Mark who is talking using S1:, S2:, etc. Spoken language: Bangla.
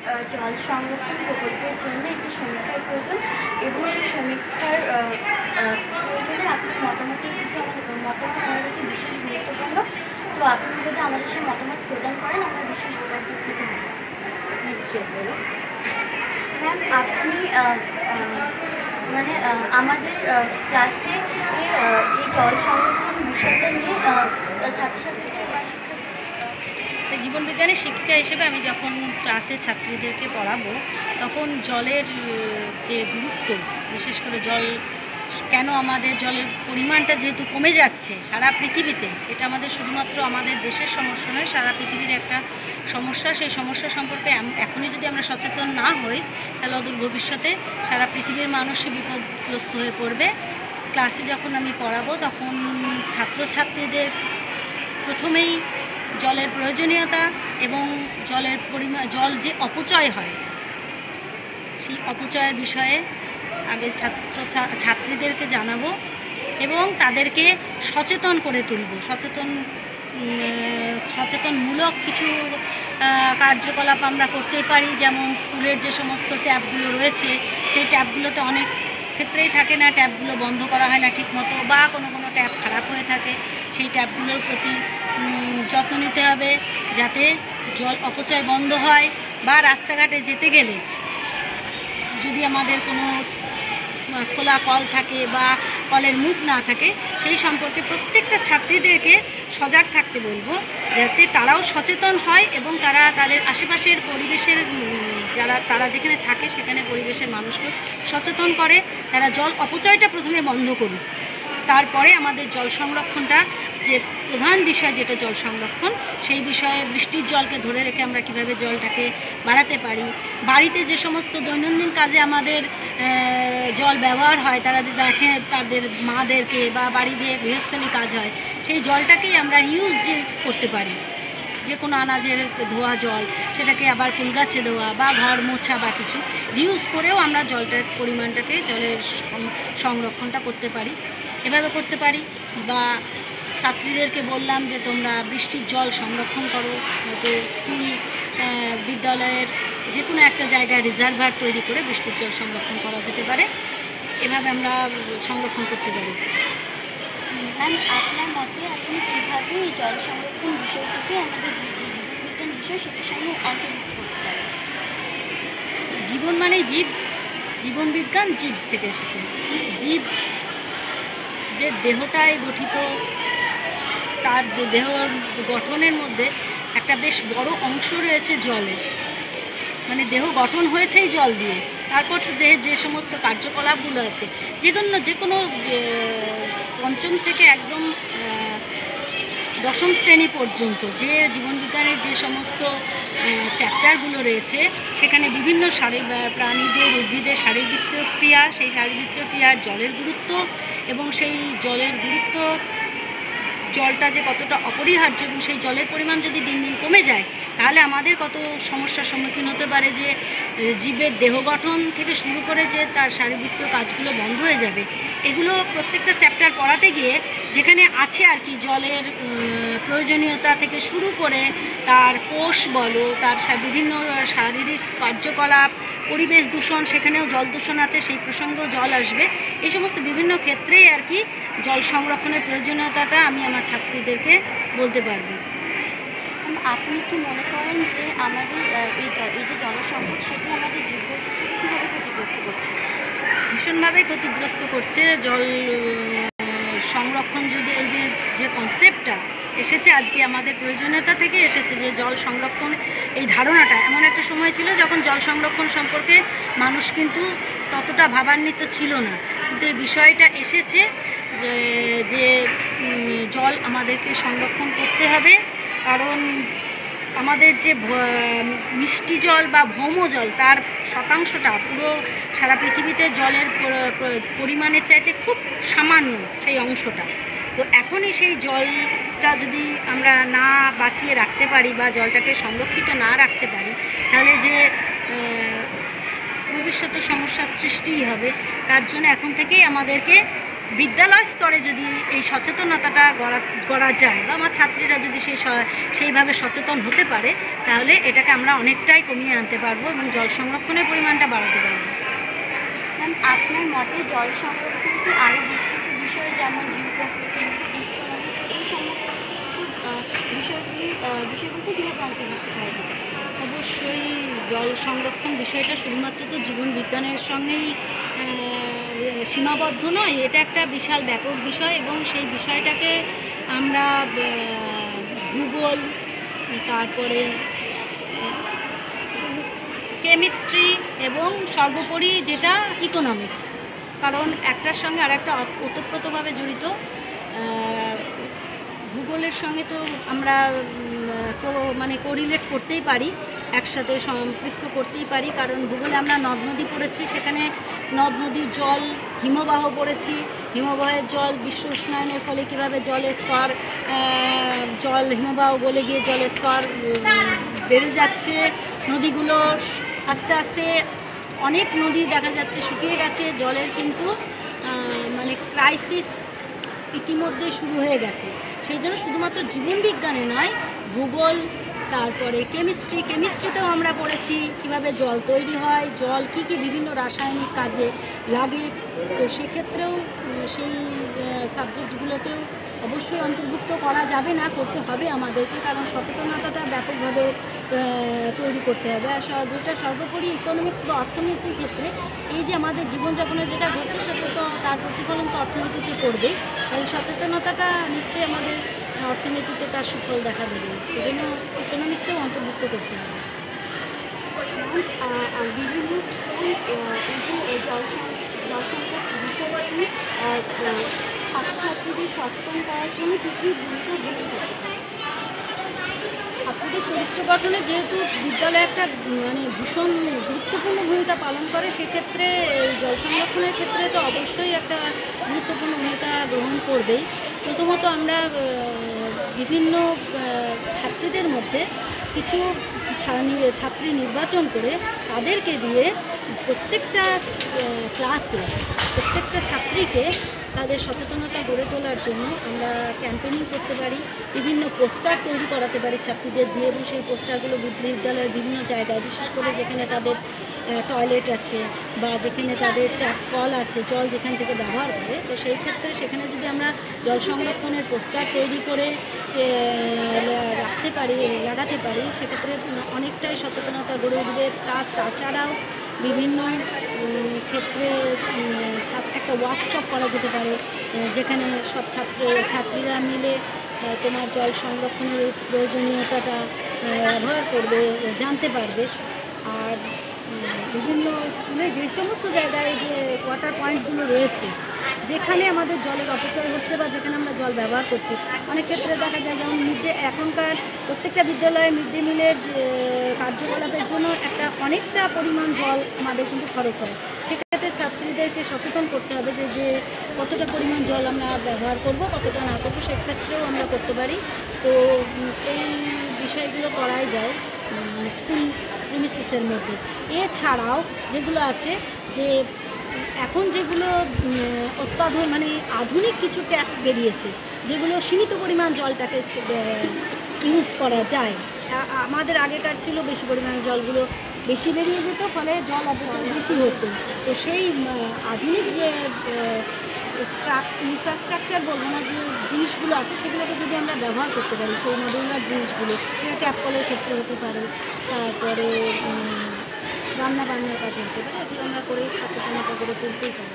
S1: জল সংরক্ষণ প্রকল্পের জন্য একটি সমীক্ষার প্রয়োজন এবং সেই সমীক্ষার প্রয়োজনে আপনার মতামতের কিছু মতামত আমাদের কাছে বিশেষ গুরুত্বপূর্ণ। তো আপনি যদি আমাদের সেই মতামত প্রদান করেন আমরা বিশেষ উপকৃত হব।
S2: নিশ্চয়ই বলুন।
S1: ম্যাম, আপনি মানে আমাদের ক্লাসে এই জল সংরক্ষণ বিষয়টা নিয়ে ছাত্রছাত্রীদের
S2: জীবন বিজ্ঞানের শিক্ষিকা হিসেবে আমি যখন ক্লাসে ছাত্রীদেরকে পড়াবো তখন জলের যে গুরুত্ব, বিশেষ করে জল কেন আমাদের জলের পরিমাণটা যেহেতু কমে যাচ্ছে সারা পৃথিবীতে, এটা আমাদের শুধুমাত্র আমাদের দেশের সমস্যা নয়, সারা পৃথিবীর একটা সমস্যা। সেই সমস্যা সম্পর্কে এখনই যদি আমরা সচেতন না হই তাহলে অদূর ভবিষ্যতে সারা পৃথিবীর মানুষই বিপদগ্রস্ত হয়ে পড়বে। ক্লাসে যখন আমি পড়াবো তখন ছাত্রছাত্রীদের প্রথমেই জলের প্রয়োজনীয়তা এবং জলের জল যে অপচয় হয় সেই অপচয়ের বিষয়ে আগে ছাত্রীদেরকে জানাবো এবং তাদেরকে সচেতন করে তুলব। সচেতনমূলক কিছু কার্যকলাপ আমরা করতে পারি, যেমন স্কুলের যে সমস্ত ট্যাপগুলো রয়েছে সেই ট্যাপগুলোতে অনেক ক্ষেত্রেই থাকে না, ট্যাপগুলো বন্ধ করা হয় না ঠিকমতো, বা কোনো ট্যাপ খারাপ হয়ে থাকে। সেই ট্যাপগুলোর প্রতি যত্ন নিতে হবে যাতে জল অপচয় বন্ধ হয়। বা রাস্তাঘাটে যেতে গেলে যদি আমাদের কোনো খোলা কল থাকে বা কলের মুখ না থাকে সেই সম্পর্কে প্রত্যেকটা ছাত্রীদেরকে সজাগ থাকতে বলবো, যাতে তারাও সচেতন হয় এবং তারা তাদের আশেপাশের পরিবেশের তারা যেখানে থাকে সেখানে পরিবেশের মানুষকে সচেতন করে। তারা জল অপচয়টা প্রথমে বন্ধ করুক, তারপরে আমাদের জল সংরক্ষণটা যে প্রধান বিষয়, যেটা জল সংরক্ষণ, সেই বিষয়ে বৃষ্টির জলকে ধরে রেখে আমরা কিভাবে জলটাকে বাড়াতে পারি। বাড়িতে যে সমস্ত দৈনন্দিন কাজে আমাদের জল ব্যবহার হয়, তারা যে দেখে তাদের মাদেরকে, বা বাড়ি যে গৃহস্থলী কাজ হয় সেই জলটাকেই আমরা ইউজ যে করতে পারি। যে কোনো আনাজের ধোয়া জল সেটাকে আবার ফুল গাছে দেওয়া বা ঘর মোছা বা কিছু রিউজ করেও আমরা জলটার পরিমাণটাকে, জলের সংরক্ষণটা করতে পারি। এভাবে করতে পারি। বা ছাত্রীদেরকে বললাম যে তোমরা বৃষ্টির জল সংরক্ষণ করো, হয়তো স্কুল বিদ্যালয়ের যে কোনো একটা জায়গায় রিজার্ভার তৈরি করে বৃষ্টির জল সংরক্ষণ করা যেতে পারে। এভাবে আমরা সংরক্ষণ করতে পারি।
S1: ম্যাম, আপনার মতে আপনি কীভাবে এই জল সংরক্ষণ বিষয়টিকে আমাদের যে জীবনবিজ্ঞান বিষয় সেটার সঙ্গে অন্তর্ভুক্ত করতে পারে?
S2: জীবন মানে জীব, জীবনবিজ্ঞান জীব থেকে এসেছে। জীব যে দেহটায় গঠিত, তার যে দেহ গঠনের মধ্যে একটা বেশ বড় অংশ রয়েছে জলে, মানে দেহ গঠন হয়েছেই জল দিয়ে। তারপর দেহের যে সমস্ত কার্যকলাপগুলো আছে, যে কোনো পঞ্চম থেকে একদম দশম শ্রেণী পর্যন্ত যে জীবনবিজ্ঞানের যে সমস্ত চ্যাপ্টারগুলো রয়েছে সেখানে বিভিন্ন প্রাণীদের, উদ্ভিদের শারীরবৃত্তীয় ক্রিয়া, সেই শারীরবৃত্তীয় ক্রিয়ার জলের গুরুত্ব এবং সেই জলের গুরুত্ব, জলটা যে কতটা অপরিহার্য এবং সেই জলের পরিমাণ যদি দিন দিন কমে যায় তাহলে আমাদের কত সমস্যার সম্মুখীন হতে পারে, যে জীবের দেহ গঠন থেকে শুরু করে যে তার শারীরবৃত্তীয় কাজগুলো বন্ধ হয়ে যাবে। এগুলো প্রত্যেকটা চ্যাপ্টার পড়াতে গিয়ে যেখানে আছে আর কি, জলের প্রয়োজনীয়তা থেকে শুরু করে তার কোষ বলো, তার বিভিন্ন শারীরিক কার্যকলাপ, পরিবেশ দূষণ, সেখানেও জল দূষণ আছে, সেই প্রসঙ্গেও জল আসবে। এই সমস্ত বিভিন্ন ক্ষেত্রেই আর কি জল সংরক্ষণের প্রয়োজনীয়তাটা আমি আমার ছাত্রীদেরকে বলতে পারবো।
S1: আপনি কি মনে করেন যে আমাদের এই যে জলসংকট সেটি আমাদের জীববৈচিত্র্যকে কীভাবে ক্ষতিগ্রস্ত করছে?
S2: ভীষণভাবে ক্ষতিগ্রস্ত করছে। জল সংরক্ষণ যদি এই যে কনসেপ্টটা এসেছে আজকে আমাদের প্রয়োজনীয়তা থেকে এসেছে, যে জল সংরক্ষণ এই ধারণাটা, এমন একটা সময় ছিল যখন জল সংরক্ষণ সম্পর্কে মানুষ কিন্তু ততটা ভাবান্বিত ছিল না, কিন্তু এই বিষয়টা এসেছে যে জল আমাদেরকে সংরক্ষণ করতে হবে। কারণ আমাদের যে মিষ্টি জল বা ভৌম জল, তার শতাংশটা পুরো সারা পৃথিবীতে জলের পরিমাণের চাইতে খুব সামান্য সেই অংশটা। তো এখনই সেই জলটা যদি আমরা না বাঁচিয়ে রাখতে পারি বা জলটাকে সংরক্ষিত না রাখতে পারি তাহলে যে ভবিষ্যতে সমস্যার সৃষ্টিই হবে। তার জন্য এখন থেকেই আমাদেরকে বিদ্যালয় স্তরে যদি এই সচেতনতাটা গড়া যায় বা আমার ছাত্রীরা যদি সেইভাবে সচেতন হতে পারে, তাহলে এটাকে আমরা অনেকটাই কমিয়ে আনতে পারবো এবং জল সংরক্ষণের পরিমাণটা বাড়াতে পারবো।
S1: ম্যাম, আপনার মতে জল সংরক্ষণ কি আরও বেশ কিছু বিষয় যেমন জীবপ্রকৃতি, এই সমস্ত বিষয়গুলোতে কীভাবে অন্তর্ভুক্ত করা যাবে?
S2: অবশ্যই জল সংরক্ষণ বিষয়টা শুধুমাত্র তো জীবন বিজ্ঞানের সঙ্গেই সীমাবদ্ধ নয়, এটা একটা বিশাল ব্যাপক বিষয় এবং সেই বিষয়টাকে আমরা ভূগোল, তারপরে কেমিস্ট্রি এবং সর্বোপরি যেটা ইকোনমিক্স, কারণ একটার সঙ্গে আর একটা ওতপ্রোতভাবে জড়িত। ভূগোলের সঙ্গে তো আমরা মানে কোরিলেট করতেই পারি, একসাথে সম্পৃক্ত করতেই পারি, কারণ ভূগোলে আমরা নদ নদী পড়েছি, সেখানে নদ নদীর জল হিমবাহ পড়েছি, হিমবাহের জল বিশ্ব উষ্ণায়নের ফলে কীভাবে জলের স্তর হিমবাহ গলে গিয়ে জলের স্তর বেড়ে যাচ্ছে, নদীগুলো আস্তে আস্তে অনেক নদী দেখা যাচ্ছে শুকিয়ে গেছে, জলের কিন্তু মানে ক্রাইসিস ইতিমধ্যে শুরু হয়ে গেছে। সেই জন্য শুধুমাত্র জীবনবিজ্ঞানে নয়, ভূগোল, তারপরে কেমিস্ট্রিতেও আমরা পড়েছি কীভাবে জল তৈরি হয়, জল কী কী বিভিন্ন রাসায়নিক কাজে লাগে। তো সেক্ষেত্রেও সেই সাবজেক্টগুলোতেও অবশ্যই অন্তর্ভুক্ত করা যাবে না, করতে হবে আমাদেরকে, কারণ সচেতনতাটা ব্যাপকভাবে তৈরি করতে হবে। আর যেটা সর্বোপরি ইকোনমিক্স বা অর্থনীতির ক্ষেত্রে এই যে আমাদের জীবনযাপনে যেটা ঘটছে সেটা তো তার প্রতিফলন তো অর্থনীতিতে পড়বে, এই সচেতনতাটা নিশ্চয়ই আমাদের অর্থনীতিতে তার সুফল দেখা দেবে, সেই জন্য ইকোনমিক্সেও অন্তর্ভুক্ত করতে হবে।
S1: বিভিন্ন স্কুল এই যে জল সংকট বিষয়টি ছাত্রছাত্রীদের সচেতন করার জন্য কী কী ভূমিকা গ্রহণ করতে পারে?
S2: ছাত্রদের চরিত্র গঠনে যেহেতু বিদ্যালয় একটা মানে ভীষণ গুরুত্বপূর্ণ ভূমিকা পালন করে, সেক্ষেত্রে এই জল সংরক্ষণের ক্ষেত্রে তো অবশ্যই একটা গুরুত্বপূর্ণ ভূমিকা গ্রহণ করবেই। প্রথমত আমরা বিভিন্ন ছাত্রীদের মধ্যে কিছু ছাত্রী নির্বাচন করে তাদেরকে দিয়ে প্রত্যেকটা ক্লাসে প্রত্যেকটা ছাত্রীকে তাদের সচেতনতা গড়ে তোলার জন্য আমরা ক্যাম্পেইনিং করতে পারি, বিভিন্ন পোস্টার তৈরি করাতে পারি ছাত্রীদের দিয়ে, এবং সেই পোস্টারগুলো বিদ্যালয়ের বিভিন্ন জায়গায়, বিশেষ করে যেখানে তাদের টয়লেট আছে বা যেখানে তাদের ট্যাপ কল আছে, জল যেখান থেকে ব্যবহার করে, তো সেই ক্ষেত্রে সেখানে যদি আমরা জল সংরক্ষণের পোস্টার তৈরি করে লাগাতে পারি, সেক্ষেত্রে অনেকটাই সচেতনতা গড়ে উঠবে। তাছাড়াও বিভিন্ন ক্ষেত্রে একটা ওয়ার্কশপ করা যেতে পারে, যেখানে সব ছাত্রীরা মিলে তোমার জল সংরক্ষণের প্রয়োজনীয়তাটা ব্যবহার করবে, জানতে পারবে। আর বিভিন্ন স্কুলে যে সমস্ত জায়গায় যে ওয়াটার পয়েন্টগুলো রয়েছে, যেখানে আমাদের জলের অপচয় হচ্ছে বা যেখানে আমরা জল ব্যবহার করছি, অনেক ক্ষেত্রে দেখা যায় যেমন এখনকার প্রত্যেকটা বিদ্যালয়ে মিড ডে মিলের যে কার্যকলাপের জন্য অনেকটা পরিমাণ জল আমাদের কিন্তু খরচ হয়। সেক্ষেত্রে ছাত্রীদেরকে সচেতন করতে হবে যে কতটা পরিমাণ জল আমরা ব্যবহার করব, কতটা না করবো, সেক্ষেত্রেও আমরা করতে পারি। তো এই বিষয়গুলো করাই যায় স্কুল প্রিমিসিসের মধ্যে। এছাড়াও যেগুলো আছে যে এখন যেগুলো মানে আধুনিক কিছু ট্যাপ বেরিয়েছে, যেগুলো সীমিত পরিমাণ জলটাকে ইউজ করা যায়। আমাদের আগেকার ছিল বেশি পরিমাণ জলগুলো বেশি বেরিয়ে যেত, ফলে জল অপচয় বেশি হতো। তো সেই আধুনিক যে ইনফ্রাস্ট্রাকচার বলবো না, যে জিনিসগুলো আছে সেগুলোকে যদি আমরা ব্যবহার করতে পারি, সেই মডেলার জিনিসগুলো, ট্যাপ কলের ক্ষেত্রে হতে পারে, তারপরে রান্না বান্নার কাজে হতে পারে, এগুলো আমরা করে সচেতনতা করে তুলতেই পারি।